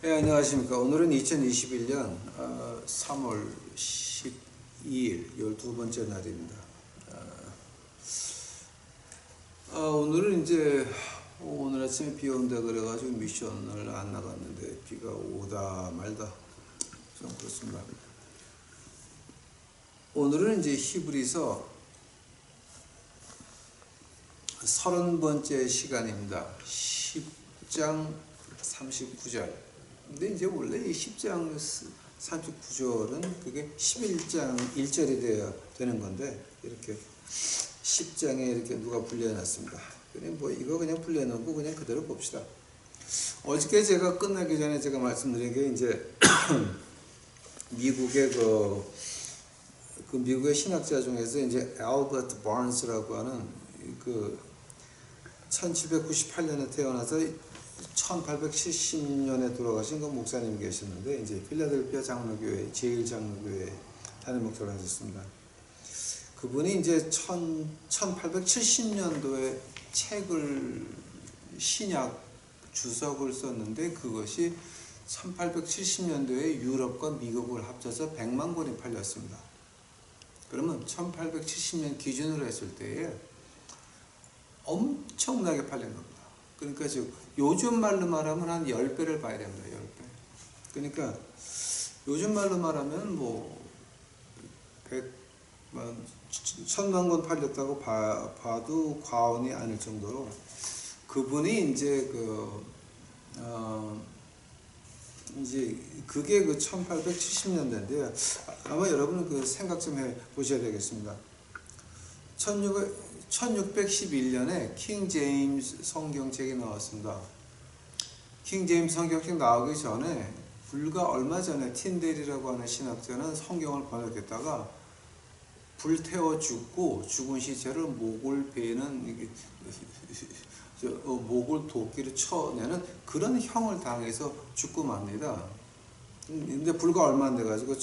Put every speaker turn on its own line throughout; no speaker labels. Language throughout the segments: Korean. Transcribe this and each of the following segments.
네, 안녕하십니까. 오늘은 2021년 3월 12일 12번째 날입니다. 오늘은 이제 오늘 아침에 비 온다 그래가지고 미션을 안 나갔는데 비가 오다 말다 좀 그렇습니다. 오늘은 이제 히브리서 30번째 시간입니다. 10장 39절. 근데 이제 원래 이 10장 39절은 그게 11장 1절이 되는 건데, 이렇게 10장에 이렇게 누가 분려놨습니다. 그냥 뭐 이거 그냥 분려놓고 그냥 그대로 봅시다. 어저께 제가 끝나기 전에 제가 말씀드린 게 이제 미국의 그 미국의 신학자 중에서 이제 알버트 바른스라고 하는 그 1798년에 태어나서 1870년에 돌아가신 그 목사님이 계셨는데, 이제 필라델피아 장로교회 제1장로교회 담임 목사를 하셨습니다. 그분이 이제 1870년도에 책을 신약 주석을 썼는데, 그것이 1870년도에 유럽과 미국을 합쳐서 100만 권이 팔렸습니다. 그러면 1870년 기준으로 했을 때에 엄청나게 팔린 겁니다. 그러니까 지금 요즘 말로 말하면 한 10배를 봐야 됩니다. 10배. 그러니까 요즘 말로 말하면 뭐 1000만 권 팔렸다고 봐도 과언이 아닐 정도로, 그분이 이제 이제 그게 그 1870년대인데요. 아마 여러분은 그 생각 좀 해 보셔야 되겠습니다. 1611년에 킹 제임스 성경책이 나왔습니다. 킹 제임스 성경책 나오기 전에, 불과 얼마 전에 틴델이라고 하는 신학자는 성경을 번역했다가 불태워 죽고 죽은 시체를 목을 베는 목을 도끼로 쳐내는 그런 형을 당해서 죽고 맙니다. 근데 불과 얼마 안 돼가지고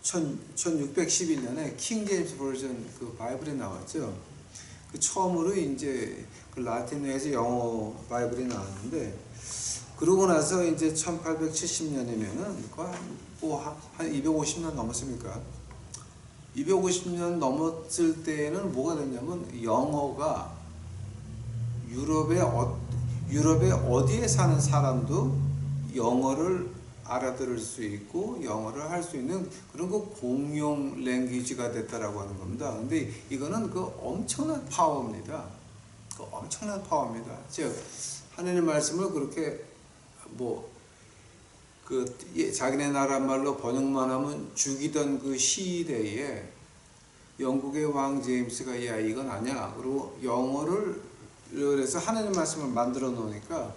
1611년에 킹 제임스 버전 그 바이블이 나왔죠. 그 처음으로 이제 그 라틴어에서 영어 바이블이 나왔는데, 그러고 나서 이제 1870년이면은 한 250년 넘었습니까? 250년 넘었을 때에는 뭐가 됐냐면, 영어가 유럽의 어디에 사는 사람도 영어를 알아들을 수 있고 영어를 할 수 있는 그런 그 공용 랭귀지가 됐다라고 하는 겁니다. 근데 이거는 그 엄청난 파워입니다. 그 엄청난 파워입니다. 즉, 하나님의 말씀을 그렇게 자기네 나라 말로 번역만 하면 죽이던 그 시대에 영국의 왕 제임스가 야 이건 아니야, 그리고 영어를 그래서 하나님 말씀을 만들어 놓으니까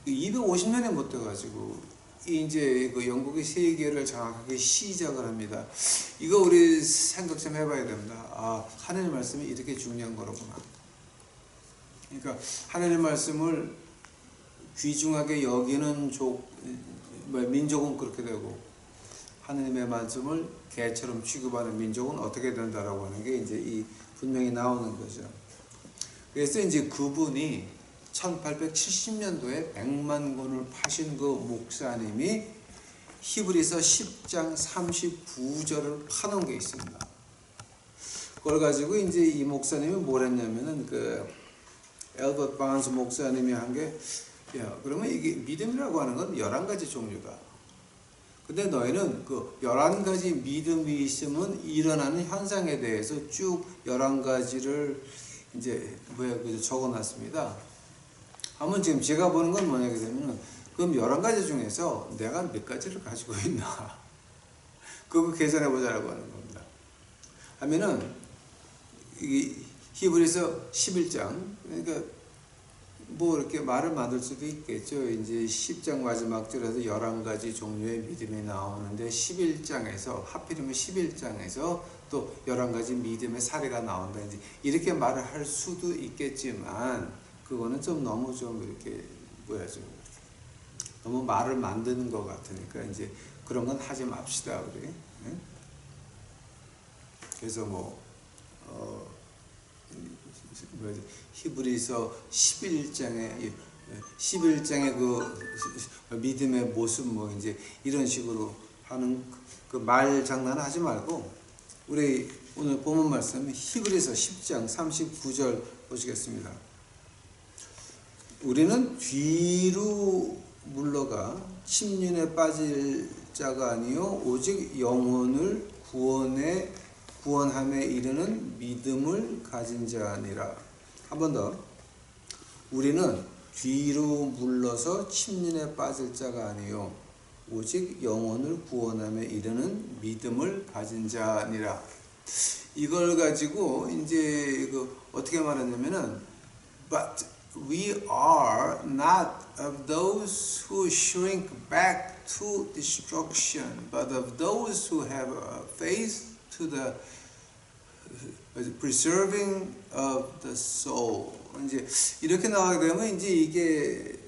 250년이 못 돼가지고 이제 그 영국의 세계를 장악하기 시작을 합니다. 이거 우리 생각 좀 해봐야 됩니다. 아, 하나님 말씀이 이렇게 중요한 거로구나. 그러니까 하나님 말씀을 귀중하게 여기는 민족은 그렇게 되고, 하나님의 말씀을 개처럼 취급하는 민족은 어떻게 된다라고 하는 게 이제 분명히 나오는 거죠. 그래서 이제 그분이 1870년도에 100만 권을 파신 그 목사님이 히브리서 10장 39절을 파놓은 게 있습니다. 그걸 가지고 이제 이 목사님이 뭘 했냐면은 그 엘버트 바른스 목사님이 한 게, 야, 그러면 이게 믿음이라고 하는 건 11가지 종류다. 근데 너희는 그 11가지 믿음이 있으면 일어나는 현상에 대해서 쭉 11가지를 이제 적어놨습니다. 한번 지금 제가 보는 건 뭐냐 그러면, 그럼 11가지 중에서 내가 몇 가지를 가지고 있나? 그거 계산해 보자라고 하는 겁니다. 하면은 이 히브리서 11장, 그러니까 뭐 이렇게 말을 만들 수도 있겠죠. 이제 10장 마지막 절에서 11가지 종류의 믿음이 나오는데, 11장에서 하필이면 11장에서 또 11가지 믿음의 사례가 나온다, 이제 이렇게 말을 할 수도 있겠지만, 그거는 좀 너무 좀 이렇게 너무 말을 만드는 것 같으니까 이제 그런 건 하지 맙시다 우리. 그래서 히브리서 11장에 11장의 그 믿음의 모습 뭐 이제 이런 식으로 하는 그 말 장난 하지 말고 우리 오늘 본문 말씀 히브리서 10장 39절 보시겠습니다. 우리는 뒤로 물러가 침륜에 빠질 자가 아니요 오직 영혼을 구원함에 이르는 믿음을 가진 자니라. 한 번 더. 우리는 뒤로 물러서 침륜에 빠질 자가 아니요 오직 영혼을 구원함에 이르는 믿음을 가진 자니라. 이걸 가지고 이제 어떻게 말하냐면은 but we are not of those who shrink back to destruction, but of those who have faith to the preserving of the soul. 이제 이렇게 나가게 되면 이제 이게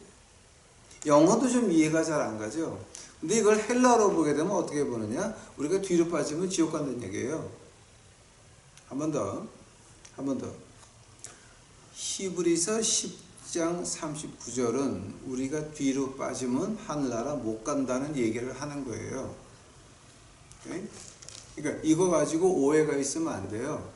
영어도 좀 이해가 잘 안 가죠. 근데 이걸 헬라어로 보게 되면 어떻게 보느냐? 우리가 뒤로 빠지면 지옥 간다는 얘기예요. 한 번 더. 히브리서 10장 39절은 우리가 뒤로 빠지면 하늘나라 못 간다는 얘기를 하는 거예요. 그러니까 이거 가지고 오해가 있으면 안 돼요.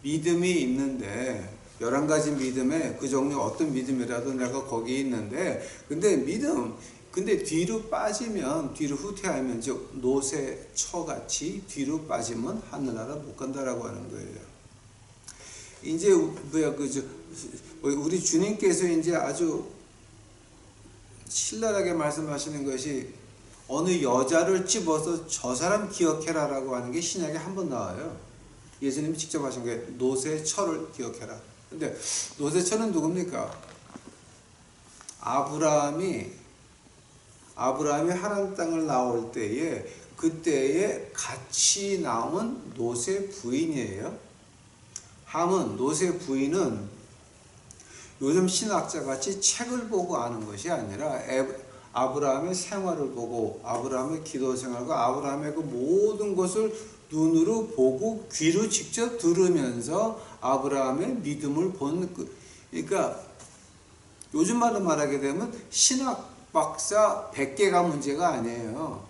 믿음이 있는데 11가지 믿음에 그 종류 어떤 믿음이라도 내가 거기에 있는데 근데 뒤로 빠지면 뒤로 후퇴하면 즉 노새 처같이 뒤로 빠지면 하늘나라 못 간다라고 하는 거예요. 이제 우리 주님께서 이제 아주 신랄하게 말씀하시는 것이 어느 여자를 집어서 저 사람 기억해라라고 하는 게 신약에 한 번 나와요. 예수님이 직접 하신 거예요. 노새처를 기억해라. 근데 노새처는 누굽니까? 아브라함이 하나님 땅을 나올 때에 그때에 같이 나온 노새 부인이에요. 함은 노새 부인은 요즘 신학자 같이 책을 보고 아는 것이 아니라 아브라함의 생활을 보고 아브라함의 기도 생활과 아브라함의 그 모든 것을 눈으로 보고 귀로 직접 들으면서 아브라함의 믿음을 본 그러니까 요즘 말로 말하게 되면 신학 박사 100개가 문제가 아니에요.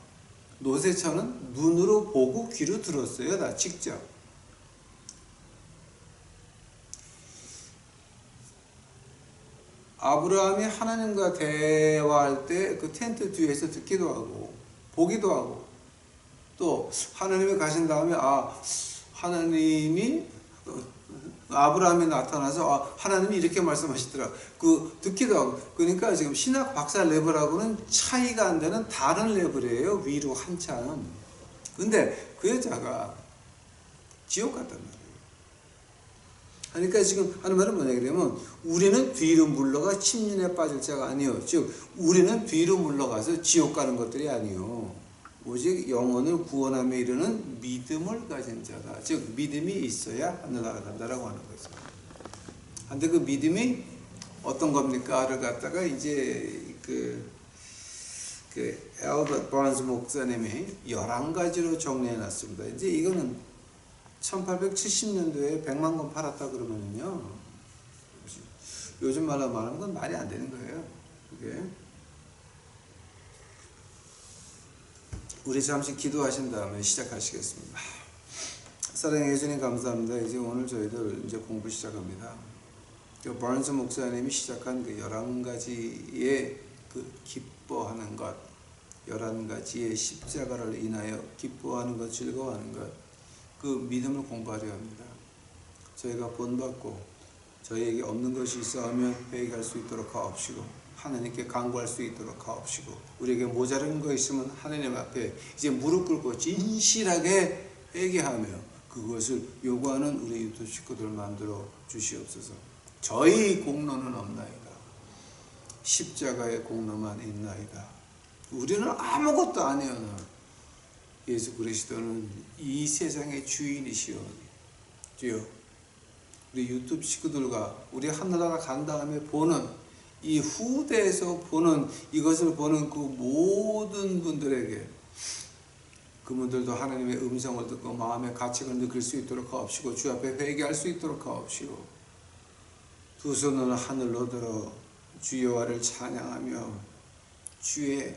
노새처는 눈으로 보고 귀로 들었어요. 다 직접. 아브라함이 하나님과 대화할 때 그 텐트 뒤에서 듣기도 하고 보기도 하고 또 하나님이 가신 다음에 하나님이 아브라함이 나타나서 하나님이 이렇게 말씀하시더라. 듣기도 하고. 그러니까 지금 신학 박사 레벨하고는 차이가 안 되는 다른 레벨이에요. 위로 한참. 근데 그 여자가 지옥 갔단 말이에요. 그러니까 지금 하는 말은 뭐냐 그러면 우리는 뒤로 물러가 침륜에 빠질 자가 아니요. 즉 우리는 뒤로 물러가서 지옥 가는 것들이 아니요. 오직 영혼을 구원함에 이르는 믿음을 가진 자다. 즉 믿음이 있어야 하늘나라 간다라고 하는 거죠. 근데 그 믿음이 어떤 겁니까를 갖다가 이제 엘버트 버런스 목사님이 11가지로 정리해 놨습니다. 이제 이거는 1870년도에 100만 권 팔았다 그러면은요. 요즘 말로 말하는 건 말이 안 되는 거예요. 그게. 우리 잠시 기도하신 다음에 시작하시겠습니다. 사랑해 예수님 감사합니다. 이제 오늘 저희들 이제 공부 시작합니다. 버런스 목사님이 시작한 그 11가지의 그 기뻐하는 것, 11가지의 십자가를 인하여 기뻐하는 것, 즐거워하는 것, 그 믿음을 공부하려 합니다. 저희가 본받고 저희에게 없는 것이 있어 하면 회개할 수 있도록 하옵시고 하나님께 간구할 수 있도록 하옵시고 우리에게 모자른 거 있으면 하나님 앞에 이제 무릎 꿇고 진실하게 회개하며 그것을 요구하는 우리 유튜브 식구들 만들어 주시옵소서. 저희 공로는 없나이다. 십자가의 공로만 있나이다. 우리는 아무것도 아니오나 예수 그리스도는 이 세상의 주인이시오니 주여 우리 유튜브 식구들과 우리 하늘나라 간 다음에 보는 이 후대에서 보는 이것을 보는 그 모든 분들에게 그분들도 하나님의 음성을 듣고 마음의 가책을 느낄 수 있도록 하옵시고 주 앞에 회개할 수 있도록 하옵시고 두 손을 하늘로 들어 주여와를 찬양하며 주의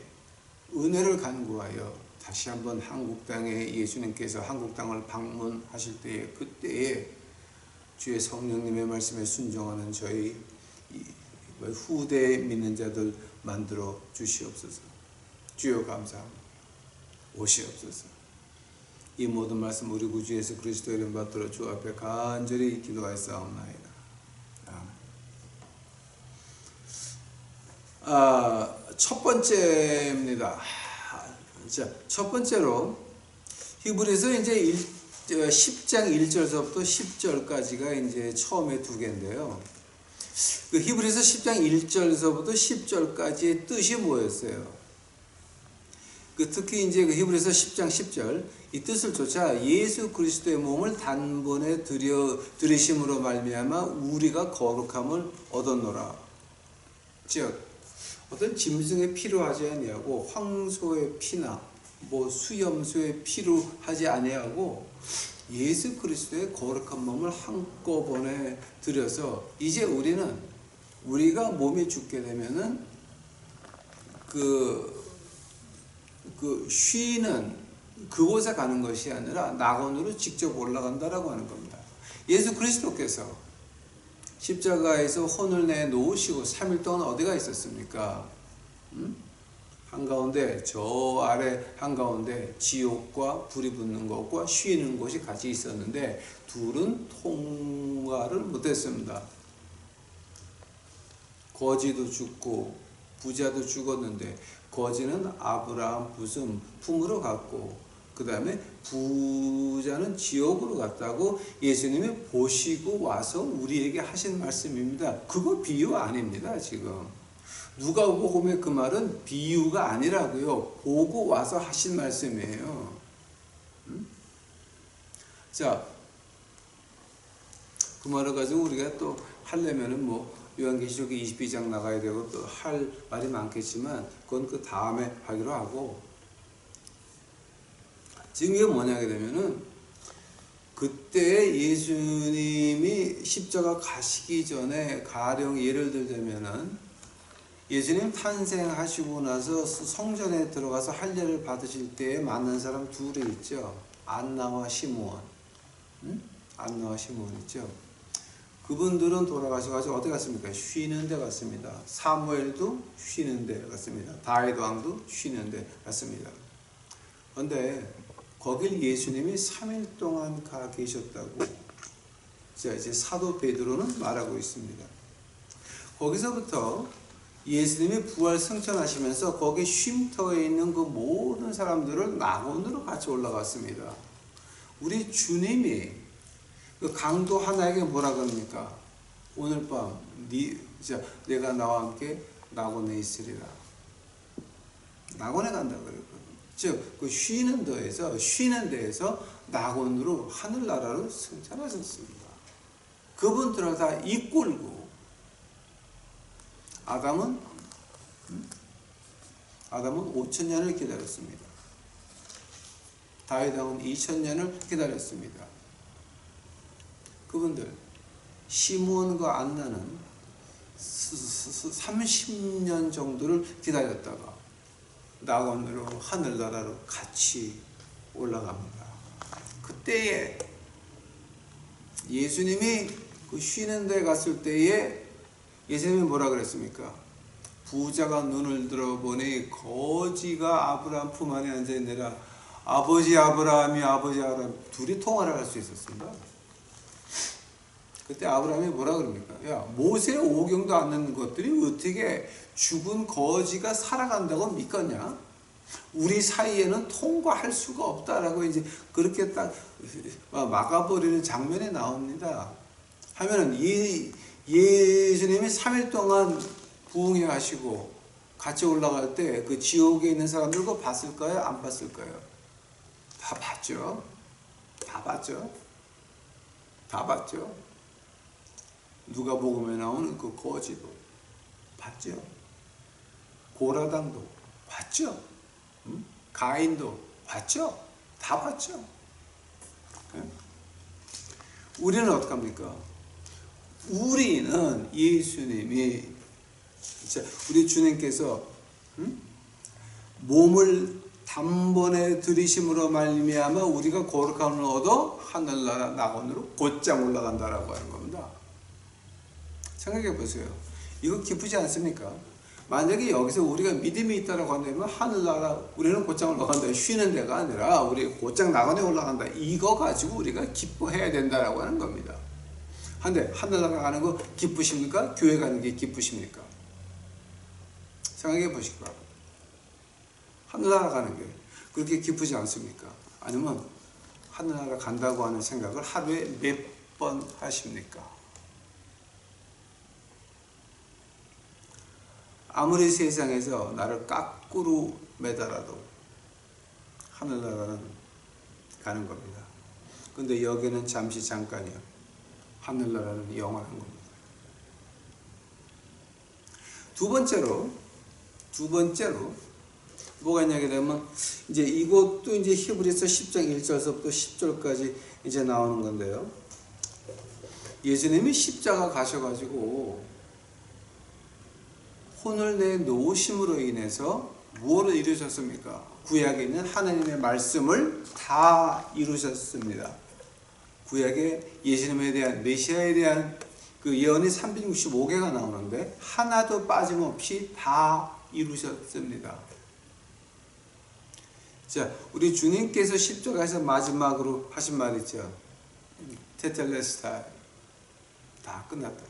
은혜를 간구하여 다시 한번 한국 땅에 예수님께서 한국 땅을 방문하실 때에 그때에 주의 성령님의 말씀에 순종하는 저희 후대 믿는 자들 만들어 주시옵소서. 주여 감사합니다. 오시옵소서. 이 모든 말씀 우리 구주 예수 그리스도 이름 받들어 주 앞에 간절히 기도하였사옵나이다. 첫 번째입니다. 자, 첫 번째로 히브리서 이제 10장 1절서부터 10절까지가 이제 처음에 두 개인데요. 그 히브리서 10장 1절서부터 10절까지의 뜻이 뭐였어요? 특히 이제 그 히브리서 10장 10절 이 뜻을 쫓아 예수 그리스도의 몸을 단번에 들이심으로 말미암아 우리가 거룩함을 얻었노라. 즉 어떤 짐승의 피로 하지 아니하고 황소의 피나 수염소의 피로 하지 아니하고 예수 그리스도의 거룩한 몸을 한꺼번에 들여서 이제 우리가 몸이 죽게 되면은 쉬는 그곳에 가는 것이 아니라 낙원으로 직접 올라간다라고 하는 겁니다. 예수 그리스도께서 십자가에서 혼을 내놓으시고 3일 동안 어디가 있었습니까? 한가운데 저 아래 한가운데 지옥과 불이 붙는 것과 쉬는 곳이 같이 있었는데 둘은 통과를 못했습니다. 거지도 죽고 부자도 죽었는데 거지는 아브라함 품으로 갔고 그 다음에 부자는 지옥으로 갔다고 예수님이 보시고 와서 우리에게 하신 말씀입니다. 그거 비유 아닙니다. 지금 누가복음의 그 말은 비유가 아니라고요. 보고 와서 하신 말씀이에요. 자, 그 말을 가지고 우리가 또 하려면은 요한계시록 22장 나가야 되고 또 할 말이 많겠지만 그건 그 다음에 하기로 하고, 지금 이게 뭐냐게 되면은 그때 예수님이 십자가 가시기 전에 가령 예를 들자면은 예수님 탄생하시고 나서 성전에 들어가서 할례를 받으실 때에 만난 사람 둘이 있죠. 안나와 시므온. 안나와 시므온 있죠. 그분들은 돌아가셔가지고 어디 갔습니까? 쉬는 데 갔습니다. 사무엘도 쉬는 데 갔습니다. 다윗 왕도 쉬는 데 갔습니다. 그런데 거길 예수님이 3일 동안 가 계셨다고 이제 사도 베드로는 말하고 있습니다. 거기서부터 예수님이 부활 승천하시면서 거기 쉼터에 있는 그 모든 사람들을 낙원으로 같이 올라갔습니다. 우리 주님이 그 강도 하나에게 뭐라 그럽니까? 오늘 밤 내가 나와 함께 낙원에 있으리라. 낙원에 간다 그랬거든요. 즉, 그 쉬는 데에서 낙원으로 하늘나라로 승천하셨습니다. 그분들을 다 이끌고 아담은 5,000년을 기다렸습니다. 다윗 왕은 2,000년을 기다렸습니다. 그분들 시므온과 안나는 30년 정도를 기다렸다가 낙원으로 하늘나라로 같이 올라갑니다. 그때에 예수님이 그 쉬는 데 갔을 때에 예수님이 뭐라 그랬습니까? 부자가 눈을 들어보니 거지가 아브라함 품 안에 앉아있느라 아버지 아브라함이 둘이 통화를 할 수 있었습니다. 그때 아브라함이 뭐라 그럽니까? 야, 모세 오경도 않는 것들이 어떻게 죽은 거지가 살아간다고 믿겠냐? 우리 사이에는 통과할 수가 없다라고 이제 그렇게 딱 막아버리는 장면이 나옵니다. 하면은 예수님이 3일 동안 부흥회 하시고 같이 올라갈 때 그 지옥에 있는 사람들 그거 봤을까요? 안 봤을까요? 다 봤죠. 다 봤죠. 다 봤죠. 누가복음에 나오는 그 거지도 봤죠. 고라당도 봤죠. 가인도 봤죠. 다 봤죠. 우리는 어떡합니까? 우리는 예수님이 자, 우리 주님께서 몸을 단번에 들이심으로 말미암아 우리가 거룩함을 얻어 하늘나라 낙원으로 곧장 올라간다라고 하는 겁니다. 생각해 보세요. 이거 기쁘지 않습니까? 만약에 여기서 우리가 믿음이 있다라고 한다면 하늘나라 우리는 곧장 올라간다, 쉬는 데가 아니라 우리 곧장 낙원에 올라간다, 이거 가지고 우리가 기뻐해야 된다라고 하는 겁니다. 한데 하늘나라 가는 거 기쁘십니까? 교회 가는 게 기쁘십니까? 생각해 보시기 바랍니다. 하늘나라 가는 게 그렇게 기쁘지 않습니까? 아니면 하늘나라 간다고 하는 생각을 하루에 몇 번 하십니까? 아무리 세상에서 나를 깎으로 매달아도 하늘나라는 가는 겁니다. 근데 여기는 잠시 잠깐이요. 하늘나라는 영원한 겁니다. 두 번째로 뭐가 있냐게 되면 이제 이것도 이제 히브리서 10장 1절서부터 10절까지 이제 나오는 건데요. 예수님이 십자가 가셔가지고 혼을 내놓으심으로 인해서 무엇을 이루셨습니까? 구약에 있는 하나님의 말씀을 다 이루셨습니다. 구약에 예수님에 대한 메시아에 대한 그 예언이 365개가 나오는데 하나도 빠짐없이 다 이루셨습니다. 자, 우리 주님께서 십자가에서 마지막으로 하신 말 있죠. 테텔레스타이. 다 끝났다.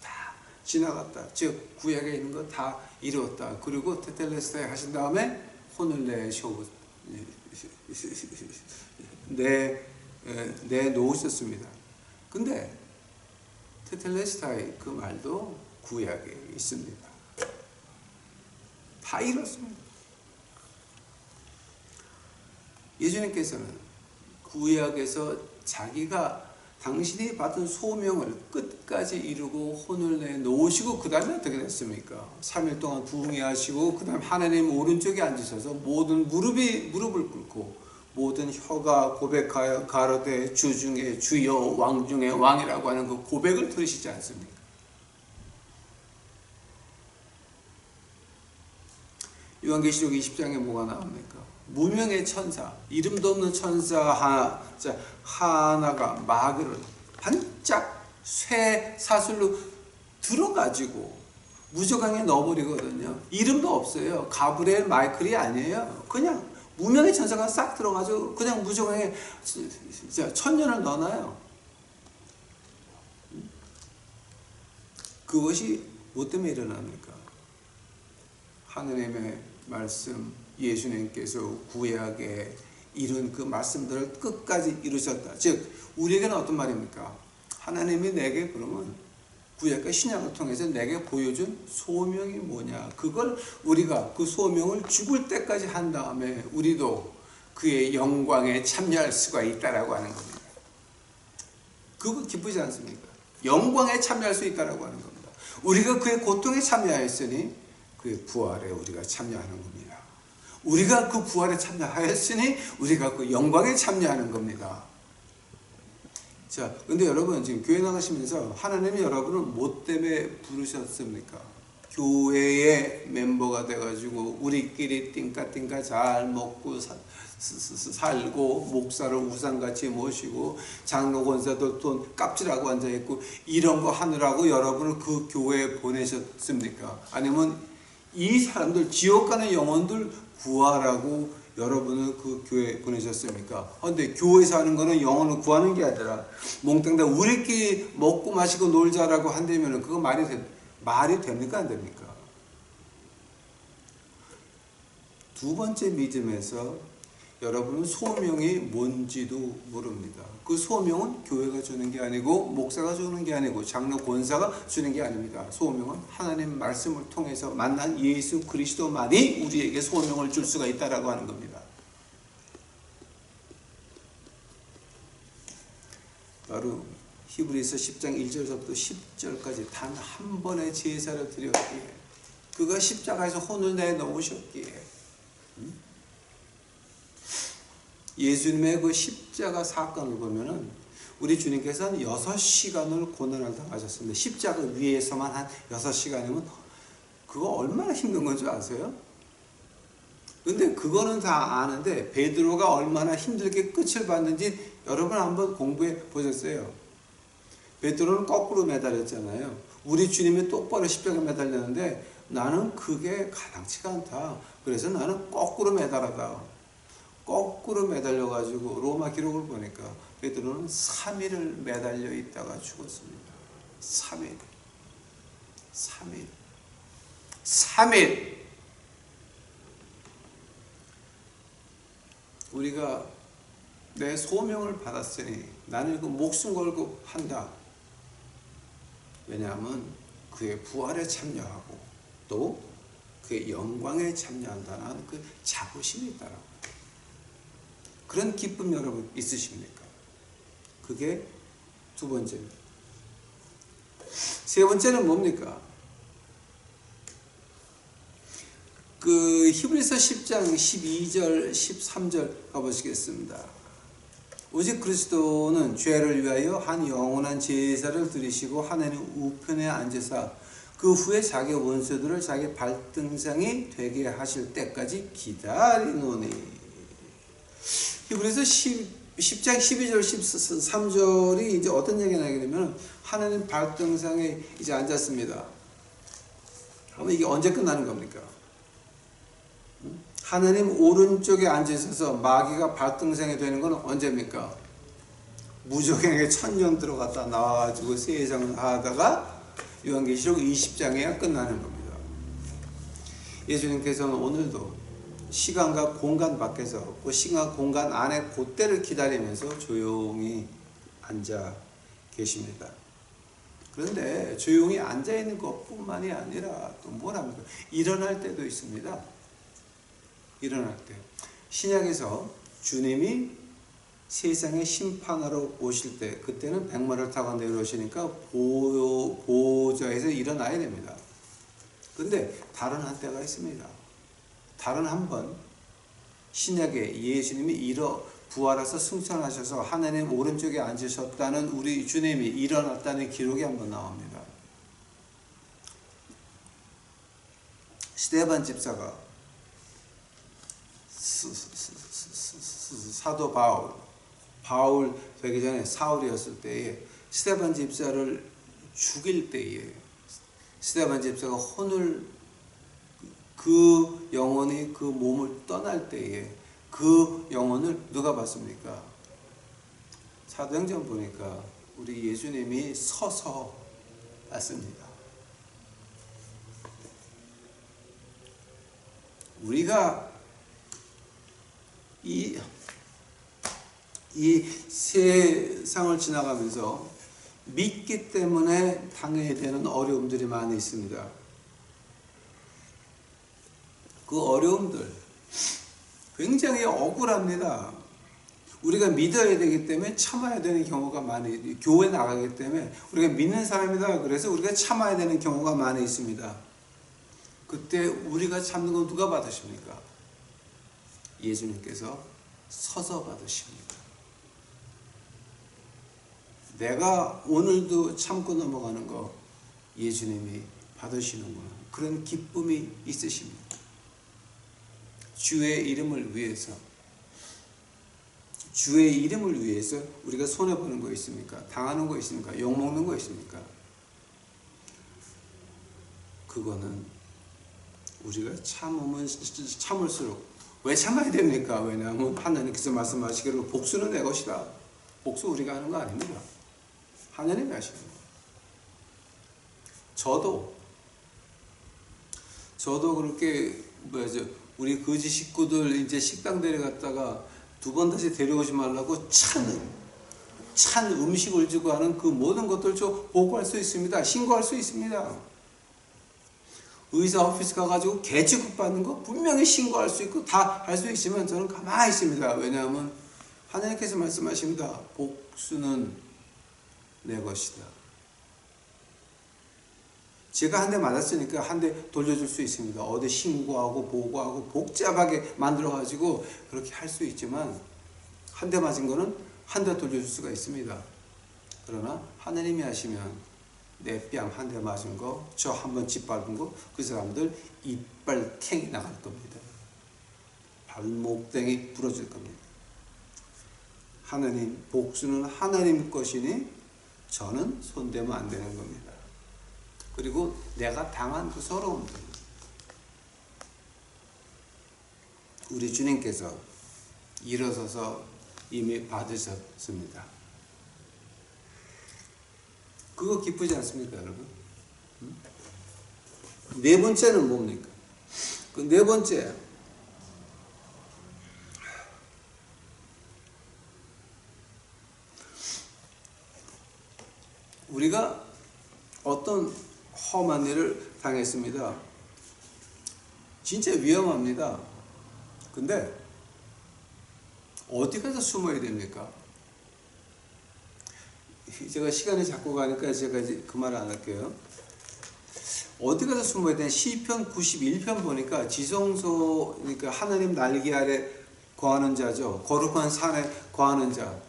다 지나갔다. 즉 구약에 있는 거 다 이루었다. 그리고 테텔레스타이 하신 다음에 혼을 내놓으셨습니다. 근데 테텔레스타이 그 말도 구약에 있습니다. 다 이뤘습니다. 예수님께서는 구약에서 자기가 당신이 받은 소명을 끝까지 이루고 혼을 내놓으시고 그 다음에 어떻게 됐습니까? 3일 동안 부흥회하시고 그 다음에 하나님 오른쪽에 앉으셔서 모든 무릎을 꿇고 모든 혀가 고백하여 가로되 주 중에 주여 왕 중에 왕이라고 하는 그 고백을 들으시지 않습니까? 요한계시록 20장에 뭐가 나옵니까? 무명의 천사, 이름도 없는 천사 하나가 마귀를 반짝 쇠 사슬로 들어가지고 무저강에 넣어버리거든요. 이름도 없어요. 가브리엘 마이클이 아니에요. 그냥 무명의 천사가 싹 들어가지고 그냥 무저강에 천년을 넣어놔요. 그것이 뭐 때문에 일어납니까? 하느님의 말씀, 예수님께서 구약에 이룬 그 말씀들을 끝까지 이루셨다. 즉 우리에게는 어떤 말입니까? 하나님이 내게 그러면 구약과 신약을 통해서 내게 보여준 소명이 뭐냐, 그걸 우리가 그 소명을 죽을 때까지 한 다음에 우리도 그의 영광에 참여할 수가 있다라고 하는 겁니다. 그거 기쁘지 않습니까? 영광에 참여할 수 있다라고 하는 겁니다. 우리가 그의 고통에 참여하였으니 그의 부활에 우리가 참여하는 겁니다. 우리가 그 부활에 참여하였으니 우리가 그 영광에 참여하는 겁니다. 자, 근데 여러분 지금 교회 나가시면서 하나님이 여러분을 뭐 때문에 부르셨습니까? 교회의 멤버가 돼가지고 우리끼리 띵까띵까 잘 먹고 살고 목사를 우상같이 모시고 장로 권사들 돈 깝질하고 앉아있고 이런 거 하느라고 여러분을 그 교회에 보내셨습니까? 아니면 이 사람들 지옥 가는 영혼들 구하라고 여러분을 그 교회에 보내셨습니까? 그런데 교회에서 하는 거는 영혼을 구하는 게 아니라 몽땅 다 우리끼리 먹고 마시고 놀자라고 한다면 그거 말이 됩니까? 안 됩니까? 두 번째 믿음에서 여러분은 소명이 뭔지도 모릅니다. 그 소명은 교회가 주는 게 아니고 목사가 주는 게 아니고 장로 권사가 주는 게 아닙니다. 소명은 하나님 말씀을 통해서 만난 예수 그리스도만이 우리에게 소명을 줄 수가 있다라고 하는 겁니다. 바로 히브리서 10장 1절부터 10절까지 단 한 번의 제사를 드렸기에 그가 십자가에서 혼을 내놓으셨기에 예수님의 그 십자가 사건을 보면은 우리 주님께서는 6시간을 고난을 당하셨습니다. 십자가 위에서만 한 6시간이면 그거 얼마나 힘든 건 줄 아세요? 근데 그거는 다 아는데 베드로가 얼마나 힘들게 끝을 봤는지 여러분 한번 공부해 보셨어요? 베드로는 거꾸로 매달렸잖아요. 우리 주님이 똑바로 십자가에 매달렸는데 나는 그게 가당치가 않다. 그래서 나는 거꾸로 매달았다. 거꾸로 매달려가지고 로마 기록을 보니까 베드로는 3일을 매달려 있다가 죽었습니다. 3일. 3일. 우리가 내 소명을 받았으니 나는 그 목숨 걸고 한다. 왜냐하면 그의 부활에 참여하고 또 그의 영광에 참여한다는 그 자부심이 있다라고. 그런 기쁨 여러분 있으십니까? 그게 두 번째입니다. 세 번째는 뭡니까? 그 히브리서 10장 12절 13절 가보시겠습니다. 오직 그리스도는 죄를 위하여 한 영원한 제사를 드리시고 하나님 우편에 앉으사 그 후에 자기 원수들을 자기 발등상이 되게 하실 때까지 기다리노니. 히브리서 10장 12절 13절이 이제 어떤 얘기가 나게 되면 하나님 발등상에 이제 앉았습니다. 그러면 이게 언제 끝나는 겁니까? 하나님 오른쪽에 앉으셔서 마귀가 발등상에 되는 건 언제입니까? 무적행에 1000년 들어갔다 나와가지고 세상을 하다가 요한계시록 20장에야 끝나는 겁니다. 예수님께서는 오늘도 시간과 공간 밖에서 그 시간 공간 안에 그때를 기다리면서 조용히 앉아 계십니다. 그런데 조용히 앉아 있는 것뿐만이 아니라 또 뭘 합니까? 일어날 때도 있습니다. 일어날 때 신약에서 주님이 세상에 심판하러 오실 때 그때는 백마를 타고 내려오시니까 보좌에서 일어나야 됩니다. 그런데 다른 한때가 있습니다. 다른 한 번 신약에 예수님이 부활해서 승천하셔서 하나님 오른쪽에 앉으셨다는 우리 주님이 일어났다는 기록이 한번 나옵니다. 스데반 집사가 사도 바울 되기 전에 사울이었을 때에 스데반 집사를 죽일 때에 스데반 집사가 혼을 그 영혼이 그 몸을 떠날 때에 그 영혼을 누가 봤습니까? 사도행전 보니까 우리 예수님이 서서 봤습니다. 우리가 이 세상을 지나가면서 믿기 때문에 당해야 되는 어려움들이 많이 있습니다. 그 어려움들 굉장히 억울합니다. 우리가 믿어야 되기 때문에 참아야 되는 경우가 많이, 교회 나가기 때문에 우리가 믿는 사람이다 그래서 우리가 참아야 되는 경우가 많이 있습니다. 그때 우리가 참는 건 누가 받으십니까? 예수님께서 서서 받으십니다. 내가 오늘도 참고 넘어가는 거 예수님이 받으시는구나. 그런 기쁨이 있으십니다. 주의 이름을 위해서 우리가 손해보는 거 있습니까? 당하는 거 있습니까? 욕먹는 거 있습니까? 그거는 우리가 참으면 참을수록 왜 참아야 됩니까? 왜냐하면 하나님께서 말씀하시기를 복수는 내 것이다. 복수 우리가 하는 거 아닙니다. 하나님이 하시는 거. 저도 그렇게 우리 거지 식구들 이제 식당 데려갔다가 2번 다시 데려오지 말라고 찬 음식을 주고 하는 그 모든 것들 저 보고할 수 있습니다. 신고할 수 있습니다. 의사 오피스 가가지고 개 취급받는 거 분명히 신고할 수 있고 다 할 수 있으면 저는 가만히 있습니다. 왜냐하면 하나님께서 말씀하십니다. 복수는 내 것이다. 제가 한 대 맞았으니까 한 대 돌려줄 수 있습니다. 어디 신고하고 보고하고 복잡하게 만들어가지고 그렇게 할 수 있지만 한 대 맞은 거는 한 대 돌려줄 수가 있습니다. 그러나 하나님이 하시면 내 뺨 한 대 맞은 거, 저 한 번 짓밟은 거, 그 사람들 이빨 탱이 나갈 겁니다. 발목땡이 부러질 겁니다. 하나님, 복수는 하나님 것이니 저는 손대면 안 되는 겁니다. 그리고 내가 당한 그 서러움들, 우리 주님께서 일어서서 이미 받으셨습니다. 그거 기쁘지 않습니까, 여러분? 네 번째는 뭡니까? 그 네 번째, 우리가 어떤 험한 일을 당했습니다. 진짜 위험합니다. 근데 어디 가서 숨어야 됩니까? 제가 시간이 자꾸 가니까 제가 이제 그 말을 안 할게요. 어디 가서 숨어야 되냐? 시편 91편 보니까 지성소, 그러니까 하나님 날개 아래 거하는 자죠. 거룩한 산에 거하는 자.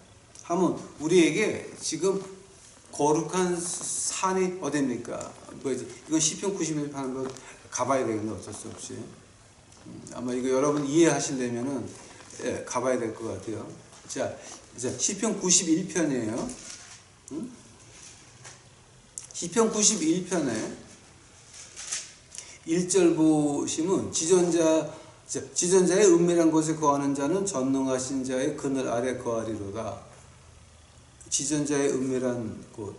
하면 우리에게 지금 거룩한 산이 어딥니까? 뭐지? 이건 시편 91편 하는 거 가봐야 되겠네, 어쩔 수 없이. 아마 이거 여러분 이해하시려면은 예, 가봐야 될 것 같아요. 자, 시편 91편이에요. 시편 91편에 1절 보시면 지존자의 은밀한 곳에 거하는 자는 전능하신 자의 그늘 아래 거하리로다. 지존자의 은밀한 곳,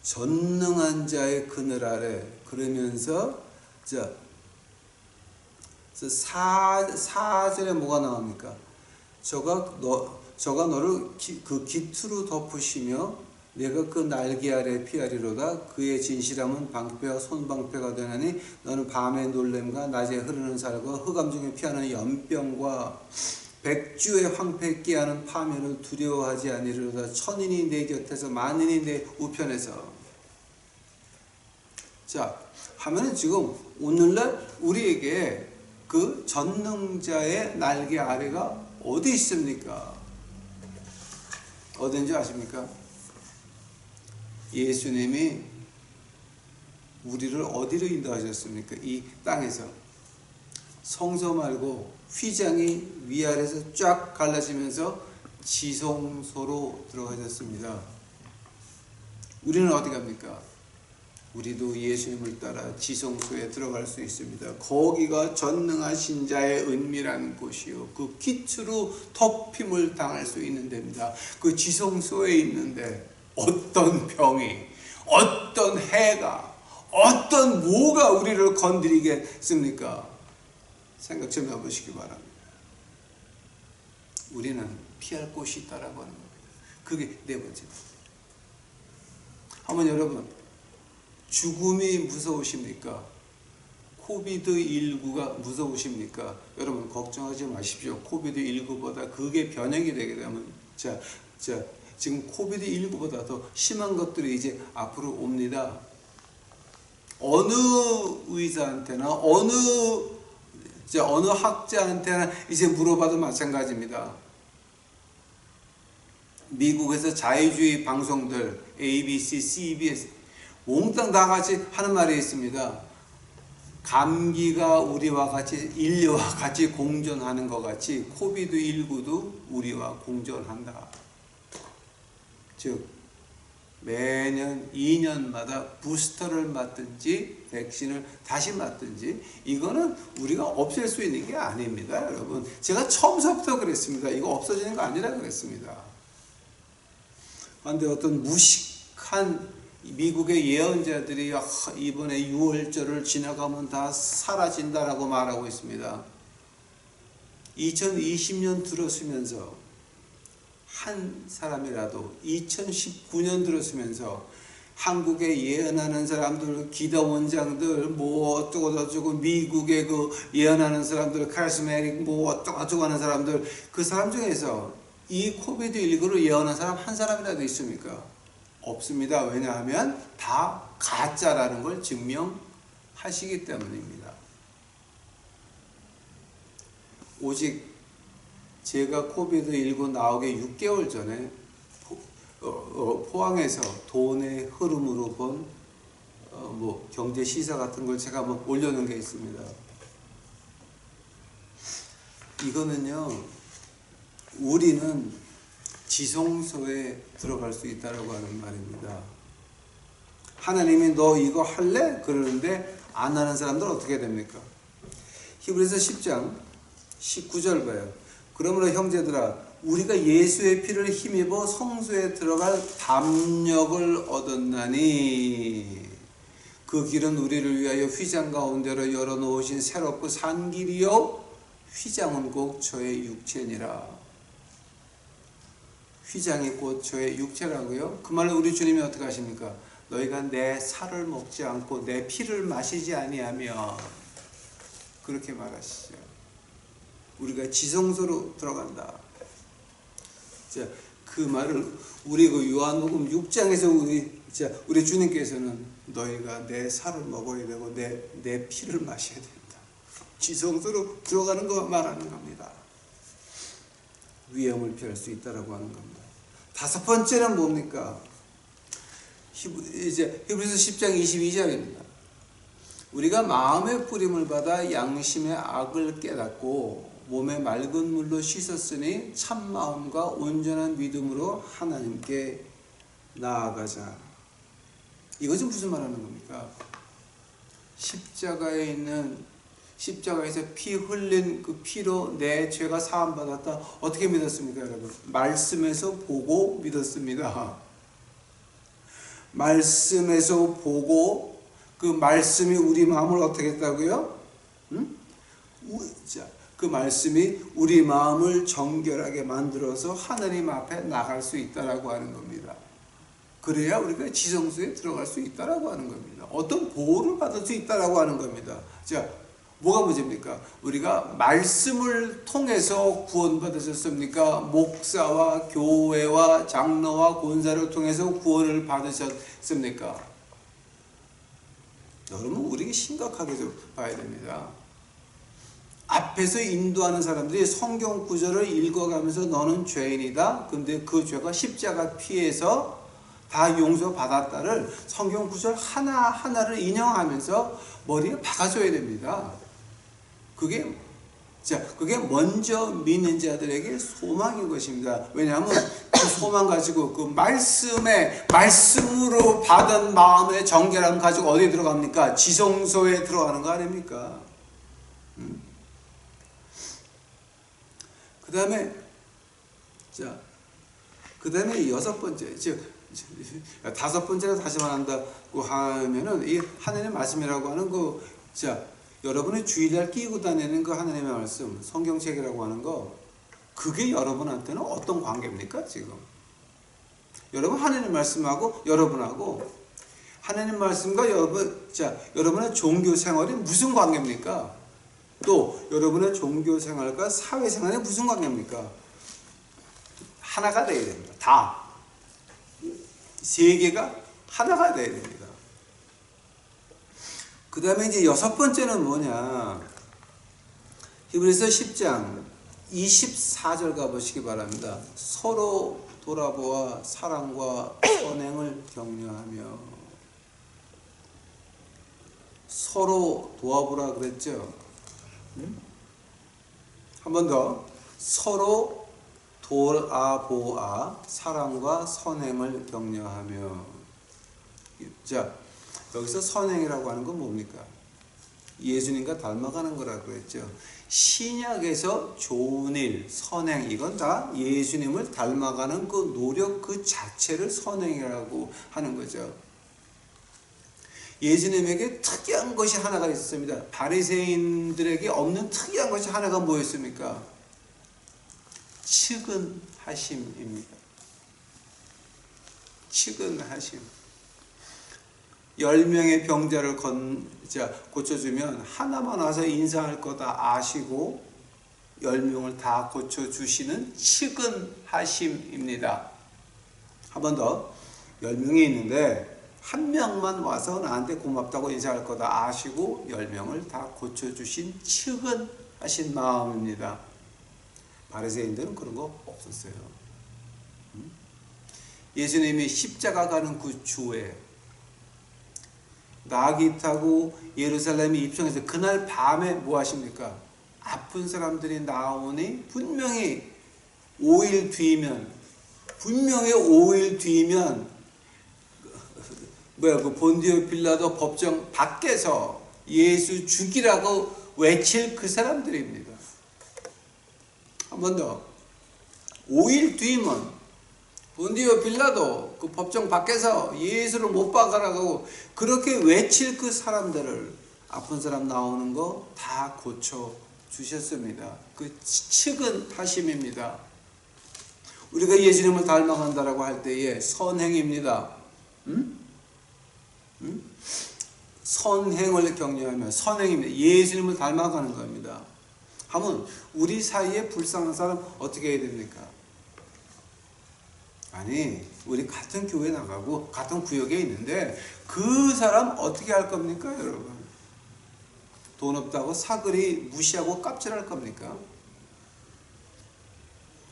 전능한 자의 그늘 아래. 그러면서 자 4절에 뭐가 나옵니까? 저가 너를 그 깃으로 덮으시며 내가 그 날개 아래 피하리로다. 그의 진실함은 방패와 손방패가 되나니 너는 밤의 놀램과 낮에 흐르는 살과 흑암 중에 피하는 연병과 백주의 황폐 끼하는 파멸을 두려워하지 아니리로다. 천인이 내 곁에서 만인이 내 우편에서. 자, 하면은 지금 오늘날 우리에게 그 전능자의 날개 아래가 어디 있습니까? 어딘지 아십니까? 예수님이 우리를 어디로 인도하셨습니까? 이 땅에서 성소 말고 휘장이 위아래에서 쫙 갈라지면서 지성소로 들어가셨습니다. 우리는 어디 갑니까? 우리도 예수님을 따라 지성소에 들어갈 수 있습니다. 거기가 전능하신 자의 은밀한 곳이요, 그 깃으로 덮임을 당할 수 있는 데입니다. 그 지성소에 있는데 어떤 병이, 어떤 해가, 어떤 뭐가 우리를 건드리겠습니까? 생각 좀 해보시기 바랍니다. 우리는 피할 곳이 있다라고 하는 겁니다. 그게 네 번째입니다. 한번 여러분, 죽음이 무서우십니까? 코비드19가 무서우십니까? 여러분 걱정하지 마십시오. 코비드19보다 그게 변형이 되게 되면 지금 코비드19보다 더 심한 것들이 이제 앞으로 옵니다. 어느 의사한테나 어느 학자한테나 이제 물어봐도 마찬가지입니다. 미국에서 자유주의 방송들 ABC, CBS 몽땅 다 같이 하는 말이 있습니다. 감기가 우리와 같이 인류와 같이 공존하는 것 같이 코비드19도 우리와 공존한다. 즉 매년 2년마다 부스터를 맞든지 백신을 다시 맞든지 이거는 우리가 없앨 수 있는 게 아닙니다. 여러분, 제가 처음서부터 그랬습니다. 이거 없어지는 거 아니라 그랬습니다. 그런데 어떤 무식한 미국의 예언자들이 이번에 6월절을 지나가면 다 사라진다라고 말하고 있습니다. 2020년 들었으면서 한 사람이라도 2019년 들었으면서 한국에 예언하는 사람들, 기도원장들, 뭐 어쩌고 미국의 그 예언하는 사람들, 카리스마틱 뭐 어쩌고 하는 사람들, 그 사람 중에서 이 코비드19를 예언한 사람 한 사람이라도 있습니까? 없습니다. 왜냐하면 다 가짜라는 걸 증명하시기 때문입니다. 오직 제가 코비드19 나오기 6개월 전에 포항에서 돈의 흐름으로 본 경제 시사 같은 걸 제가 한번 올려놓은 게 있습니다. 이거는요, 우리는 지성소에 들어갈 수 있다라고 하는 말입니다. 하나님이 너 이거 할래? 그러는데 안 하는 사람들 어떻게 됩니까? 히브리서 10장 19절 봐요. 그러므로 형제들아, 우리가 예수의 피를 힘입어 성소에 들어갈 담력을 얻었나니 그 길은 우리를 위하여 휘장 가운데로 열어놓으신 새롭고 산 길이요 휘장은 곧 저의 육체니라. 휘장이 곧 저의 육체라고요? 그 말로 우리 주님이 어떻게 하십니까? 너희가 내 살을 먹지 않고 내 피를 마시지 아니하며, 그렇게 말하시죠. 우리가 지성소로 들어간다. 자, 그 말을 우리 그 요한복음 6장에서 우리 주님께서는 너희가 내 살을 먹어야 되고 내 피를 마셔야 된다. 지성소로 들어가는 거 말하는 겁니다. 위험을 피할 수 있다라고 하는 겁니다. 다섯 번째는 뭡니까? 히브리서 10장 22절입니다. 우리가 마음의 뿌림을 받아 양심의 악을 깨닫고 몸에 맑은 물로 씻었으니 참마음과 온전한 믿음으로 하나님께 나아가자. 이것은 무슨 말하는 겁니까? 십자가에서 피 흘린 그 피로 내 죄가 사함받았다. 어떻게 믿었습니까, 여러분? 말씀에서 보고 믿었습니다. 말씀에서 보고 그 말씀이 우리 마음을 어떻게 했다고요? 그 말씀이 우리 마음을 정결하게 만들어서 하나님 앞에 나갈 수 있다라고 하는 겁니다. 그래야 우리가 지성소에 들어갈 수 있다라고 하는 겁니다. 어떤 보호를 받을 수 있다라고 하는 겁니다. 자, 뭐가 문제입니까? 우리가 말씀을 통해서 구원받으셨습니까? 목사와 교회와 장로와 권사를 통해서 구원을 받으셨습니까? 여러분, 우리가 심각하게 좀 봐야 됩니다. 앞에서 인도하는 사람들이 성경 구절을 읽어가면서 너는 죄인이다. 근데 그 죄가 십자가 피해서 다 용서받았다를 성경 구절 하나하나를 인용하면서 머리에 박아줘야 됩니다. 그게 먼저 믿는 자들에게 소망인 것입니다. 왜냐하면 그 소망 가지고 그 말씀으로 받은 마음의 정결함 가지고 어디에 들어갑니까? 지성소에 들어가는 거 아닙니까? 그 다음에 여섯 번째, 다섯 번째로 다시 말한다고 하면은 이 하나님의 말씀이라고 하는 여러분의 주일날 끼고 다니는 그 하나님의 말씀, 성경책이라고 하는 거, 그게 여러분한테는 어떤 관계입니까, 지금? 여러분, 하나님 말씀하고 여러분하고, 하나님 말씀과 여러분의 종교 생활이 무슨 관계입니까? 또, 여러분의 종교 생활과 사회 생활이 무슨 관계입니까? 하나가 되어야 됩니다. 다. 세 개가 하나가 되어야 됩니다. 그 다음에 이제 여섯 번째는 뭐냐? 히브리서 10장 24절 가보시기 바랍니다. 서로 돌아보아 사랑과 선행을 격려하며. 서로 도와보라 그랬죠? 한 번 더. 서로 돌아보아 사랑과 선행을 격려하며. 자, 여기서 선행이라고 하는 건 뭡니까? 예수님과 닮아가는 거라고 했죠. 신약에서 좋은 일, 선행, 이건 다 예수님을 닮아가는 그 노력 그 자체를 선행이라고 하는 거죠. 예수님에게 특이한 것이 하나가 있었습니다. 바리새인들에게 없는 특이한 것이 하나가 뭐였습니까? 측은하심입니다. 측은하심. 10명의 병자를 고쳐주면 하나만 와서 인사할 거다 아시고 10명을 다 고쳐주시는 측은하심입니다. 한 번 더. 10명이 있는데 한 명만 와서 나한테 고맙다고 인사할 거다 아시고 10명을 다 고쳐주신 측은하신 마음입니다. 바리새인들은 그런 거 없었어요. 예수님이 십자가 가는 그 주에 나귀 타고 예루살렘에 입성해서 그날 밤에 뭐 하십니까? 아픈 사람들이 나오니 분명히 5일 뒤면 그 본디오 빌라도 법정 밖에서 예수 죽이라고 외칠 그 사람들입니다. 한 번 더. 5일 뒤면 본디오 빌라도 그 법정 밖에서 예수를 못 박아라고 그렇게 외칠 그 사람들을 아픈 사람 나오는 거 다 고쳐 주셨습니다. 그 측은하심입니다. 우리가 예수님을 닮아간다라고 할 때에 선행입니다. 선행을 격려하면 선행입니다. 예수님을 닮아가는 겁니다. 하면 우리 사이에 불쌍한 사람 어떻게 해야 됩니까? 아니, 우리 같은 교회 나가고 같은 구역에 있는데 그 사람 어떻게 할 겁니까, 여러분? 돈 없다고 사그리 무시하고 깝질할 겁니까?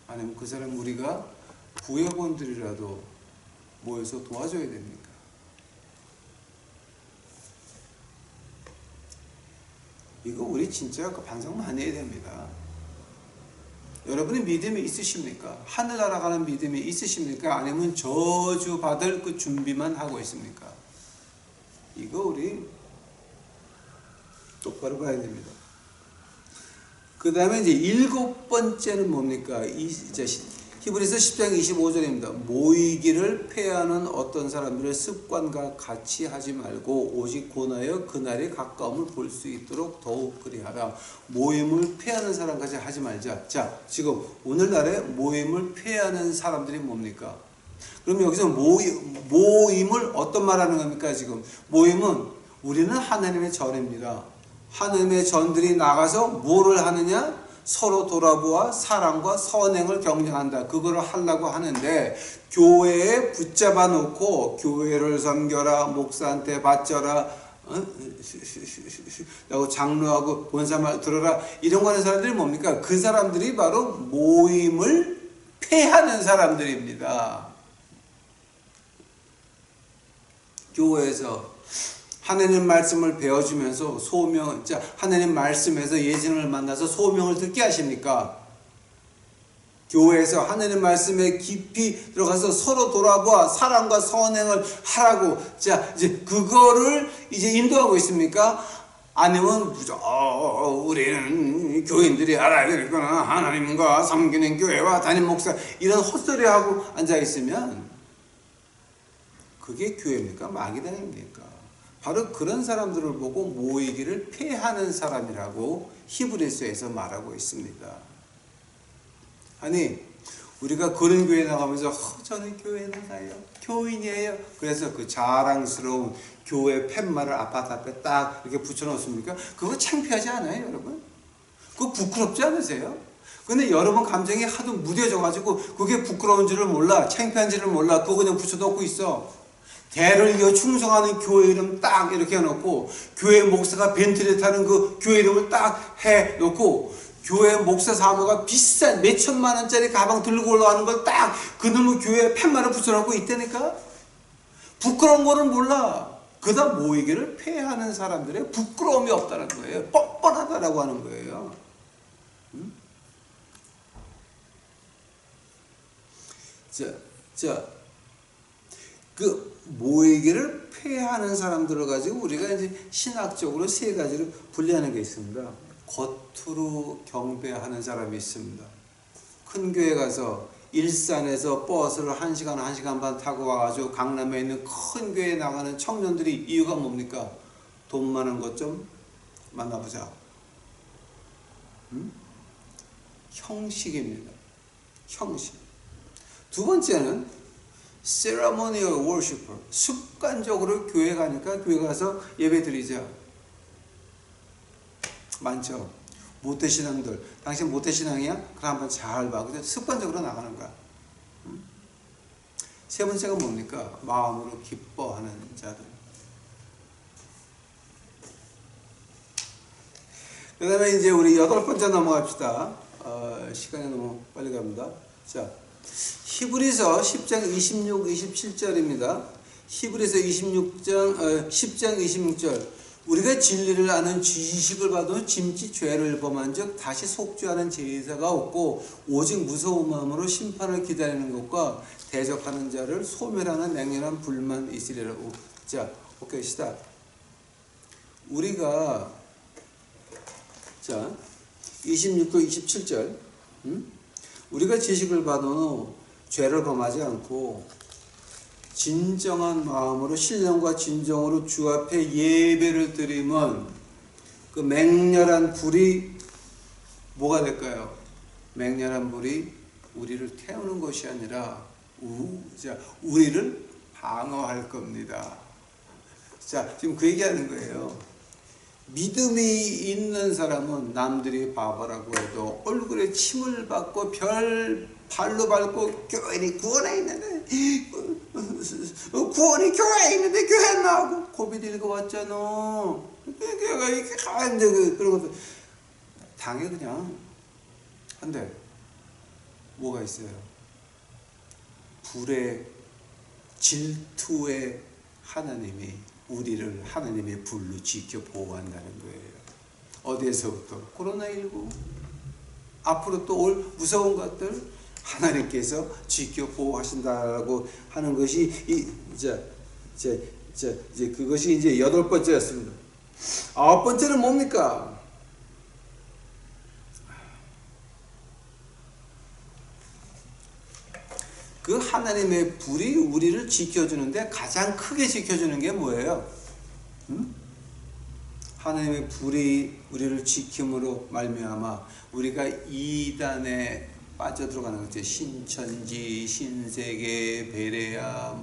아니면 그 사람 우리가 구역원들이라도 모여서 도와줘야 됩니까? 이거 우리 진짜 반성 많이 해야 됩니다. 여러분이 믿음이 있으십니까? 하늘 날아가는 믿음이 있으십니까? 아니면 저주받을 그 준비만 하고 있습니까? 이거 우리 똑바로 봐야 됩니다. 그 다음에 이제 7번째는 뭡니까? 히브리서 10장 25절입니다. 모이기를 패하는 어떤 사람들의 습관과 같이 하지 말고 오직 권하여 그날의 가까움을 볼 수 있도록 더욱 그리하라. 모임을 패하는 사람까지 하지 말자. 자, 지금 오늘날에 모임을 패하는 사람들이 뭡니까? 그럼 여기서 모임을 어떤 말하는 겁니까? 지금 모임은 우리는 하나님의 전입니다. 하나님의 전들이 나가서 뭐를 하느냐? 서로 돌아보아 사랑과 선행을 격려한다. 그거를 하려고 하는데 교회에 붙잡아 놓고 교회를 섬겨라, 목사한테 바쳐라, 라고 장로하고 본사 말 들어라, 이런 거 하는 사람들이 뭡니까? 그 사람들이 바로 모임을 패하는 사람들입니다. 교회에서 하나님 말씀을 배워주면서 하나님 말씀에서 예수님을 만나서 소명을 듣게 하십니까? 교회에서 하나님 말씀에 깊이 들어가서 서로 돌아보아 사랑과 선행을 하라고, 이제 그거를 이제 인도하고 있습니까? 아니면 우리는 교인들이 알아야 되겠구나, 하나님과 섬기는 교회와 담임 목사, 이런 헛소리하고 앉아있으면 그게 교회입니까? 마귀단입니까? 바로 그런 사람들을 보고 모이기를 패하는 사람이라고 히브리서에서 말하고 있습니다. 아니, 우리가 그런 교회 나가면서 저는 교회 나가요, 교인이에요, 그래서 그 자랑스러운 교회 팻말을 아파트 앞에 딱 이렇게 붙여놓습니까? 그거 창피하지 않아요, 여러분? 그거 부끄럽지 않으세요? 근데 여러분 감정이 하도 무뎌져가지고 그게 부끄러운 줄을 몰라, 창피한 줄을 몰라, 그거 그냥 붙여놓고 있어. 대를 이어 충성하는 교회 이름 딱 이렇게 해놓고, 교회 목사가 벤틀리 타는 그 교회 이름을 딱 해놓고, 교회 목사 사모가 비싼 몇 천만 원짜리 가방 들고 올라가는 걸 딱 그놈의 교회에 팻말을 붙여놓고 있다니까? 부끄러운 거는 몰라. 그다 모이기를 패하는 사람들의 부끄러움이 없다는 거예요. 뻔뻔하다라고 하는 거예요. 그 모이기를 패하는 사람들을 가지고 우리가 이제 신학적으로 세 가지로 분리하는 게 있습니다. 겉으로 경배하는 사람이 있습니다. 큰 교회 가서 일산에서 버스를 1시간, 1시간 반 타고 와가지고 강남에 있는 큰 교회에 나가는 청년들이 이유가 뭡니까? 돈 많은 것 좀 만나보자. 형식입니다. 형식. 두 번째는 ceremonial worshiper. 습관적으로 교회 가니까 교회 가서 예배 드리자. 많죠. 모태신앙들. 당신 모태신앙이야? 그럼 한번 잘 봐. 근데 습관적으로 나가는 거야. 세 번째가 뭡니까? 마음으로 기뻐하는 자들. 그 다음에 이제 우리 8번째 넘어갑시다. 시간이 너무 빨리 갑니다. 자, 히브리서 10장 26, 27절입니다. 히브리서 10장 26절. 우리가 진리를 아는 지식을 받아 짐짓 죄를 범한 즉 다시 속죄하는 제사가 없고 오직 무서운 마음으로 심판을 기다리는 것과 대적하는 자를 소멸하는 맹렬한 불만 있으리라고. 자, 오케이, 시작. 우리가 자 26도 27절 우리가 지식을 받은 후 죄를 범하지 않고 진정한 마음으로 신령과 진정으로 주 앞에 예배를 드리면 그 맹렬한 불이 뭐가 될까요? 맹렬한 불이 우리를 태우는 것이 아니라 우리를 방어할 겁니다. 자, 지금 그 얘기하는 거예요. 믿음이 있는 사람은 남들이 바보라고 해도 얼굴에 침을 받고 발로 밟고 교회니 구원에 있는데 구원이 교회에 있는데 교회 나오고 고비도 읽어왔잖아. 교회가 이렇게 가는데 그런 것도 당해 그냥. 근데 뭐가 있어요? 불의 질투의 하나님이 우리를 하나님의 불로 지켜 보호한다는 거예요. 어디에서부터? 코로나19 앞으로 또 올 무서운 것들 하나님께서 지켜 보호하신다라고 하는 것이 이제 그것이 이제 8번째였습니다. 9번째는 뭡니까? 그 하나님의 불이 우리를 지켜주는데 가장 크게 지켜주는 게 뭐예요? 하나님의 불이 우리를 지킴으로 말미암아 우리가 이단에 빠져들어가는 거죠. 신천지, 신세계, 베레아,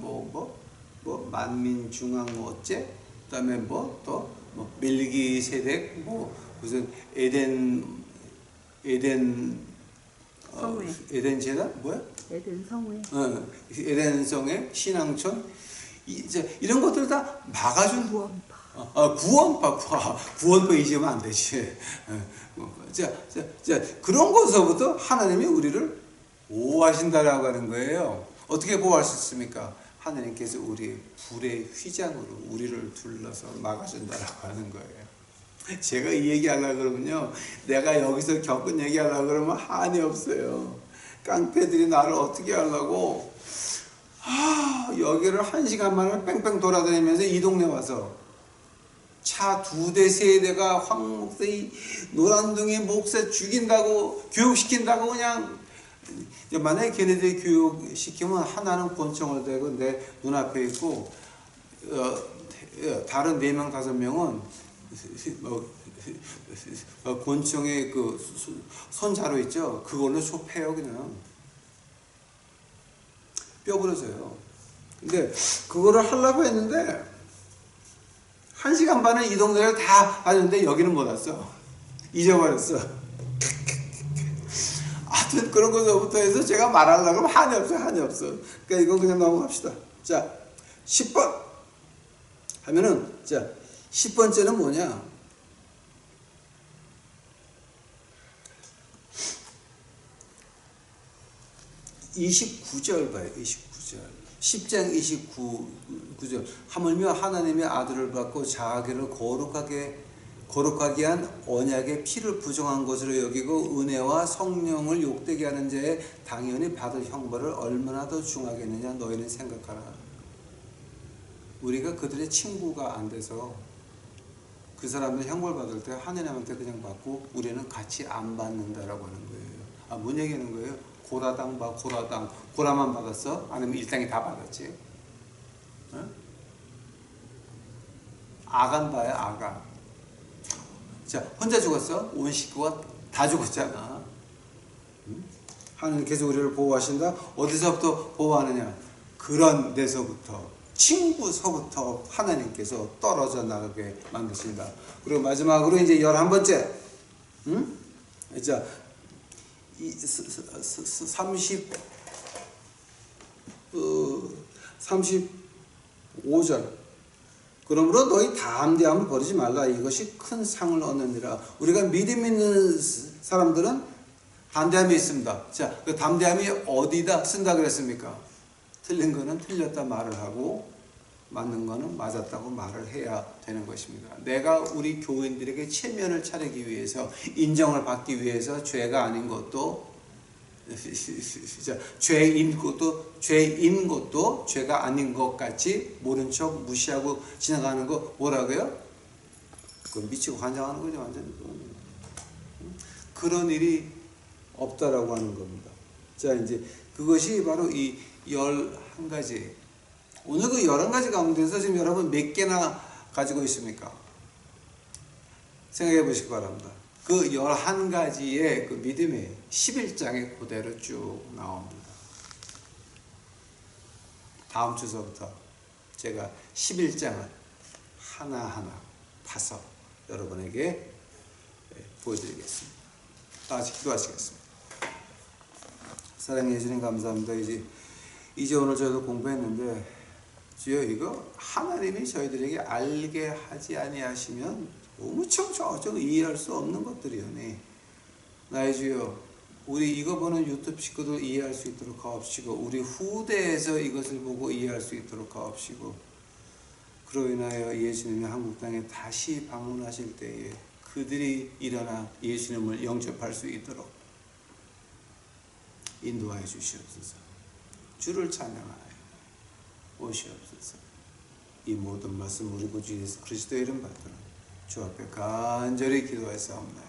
만민중앙 어째? 그다음에 또 멜기세덱, 무슨 에덴 에덴 재단 뭐야?
에덴 성회.
에덴 성회, 신앙촌 이런 것들 다 막아준 구원파 잊으면 안 되지. 자, 그런 것서부터 하나님이 우리를 보호하신다라고 하는 거예요. 어떻게 보호하셨습니까? 하나님께서 우리의 불의 휘장으로 우리를 둘러서 막아준다라고 하는 거예요. 제가 이 얘기하려고 그러면요, 내가 여기서 겪은 얘기하려고 그러면 한이 없어요. 깡패들이 나를 어떻게 하려고 여기를 1시간 만에 뺑뺑 돌아다니면서 이 동네 와서 차 2대 3대가 황 목사님 노란둥이 목사 죽인다고 교육시킨다고 그냥 만약에 걔네들이 교육시키면 하나는 권총을 대고 내 눈앞에 있고 다른 4명 5명은 권총의 그 손자루 있죠? 그걸로 좁혀요. 그냥 뼈 부러져요. 근데 그거를 하려고 했는데 1시간 반을 이 동네를 다 다녔는데 여기는 못 왔어. 잊어버렸어. 하여튼 그런 것부터 해서 제가 말하려고 하면 한이 없어. 그러니까 이건 그냥 넘어갑시다. 자, 10번 하면은, 자, 10번째는 뭐냐? (29절) 봐요. 29절. 10장 29절. 하물며 하나님의 아들을 받고 자기를 거룩하게 한 언약의 피를 부정한 것으로 여기고 은혜와 성령을 욕되게 하는 자에 당연히 받을 형벌을 얼마나 더 중하겠느냐 너희는 생각하라. 우리가 그들의 친구가 안 돼서 그 사람들 형벌 받을 때 하나님한테 그냥 받고 우리는 같이 안 받는다라고 하는 거예요. 뭔 얘기하는 거예요? 고라만 받았어? 아니면 일당이 다 받았지? 응? 아간 봐요, 아가. 자, 혼자 죽었어? 온 식구가 다 죽었잖아. 응? 하나님께서 우리를 보호하신다? 어디서부터 보호하느냐? 그런 데서부터, 친구서부터 하나님께서 떨어져 나가게 만드신다. 그리고 마지막으로 이제 11번째. 응? 자, 35절. 그러므로 너희 담대함을 버리지 말라. 이것이 큰 상을 얻느니라. 우리가 믿음 있는 사람들은 담대함이 있습니다. 자, 그 담대함이 어디다 쓴다 그랬습니까? 틀린 거는 틀렸다 말을 하고 맞는 거는 맞았다고 말을 해야 되는 것입니다. 내가 우리 교인들에게 체면을 차리기 위해서, 인정을 받기 위해서 죄가 아닌 것도 죄인 것도 죄가 아닌 것 같이 모른 척 무시하고 지나가는 거 뭐라고요? 그건 미치고 환장하는 거죠. 완전히. 그런 일이 없다라고 하는 겁니다. 자, 이제 그것이 바로 이 11가지. 오늘 그 11가지 가운데서 지금 여러분 몇 개나 가지고 있습니까? 생각해 보시기 바랍니다. 그 11가지의 그 믿음이 11장에 그대로 쭉 나옵니다. 다음 주서부터 제가 11장을 하나하나 파서 여러분에게 보여드리겠습니다. 다 같이 기도하시겠습니다. 사랑해 주님 감사합니다. 이제 오늘 저희도 공부했는데 주여, 이거 하나님이 저희들에게 알게 하지 아니하시면 무척 이해할 수 없는 것들이오니 나의 주여, 우리 이거 보는 유튜브 식구들 이해할 수 있도록 하옵시고, 우리 후대에서 이것을 보고 이해할 수 있도록 하옵시고, 그로 인하여 예수님이 한국 땅에 다시 방문하실 때에 그들이 일어나 예수님을 영접할 수 있도록 인도하여 주시옵소서. 주를 찬양하여 오시옵소서. 이 모든 말씀 우리 구주 예수 그리스도의 이름 받들어 주 앞에 간절히 기도하였사옵나이다.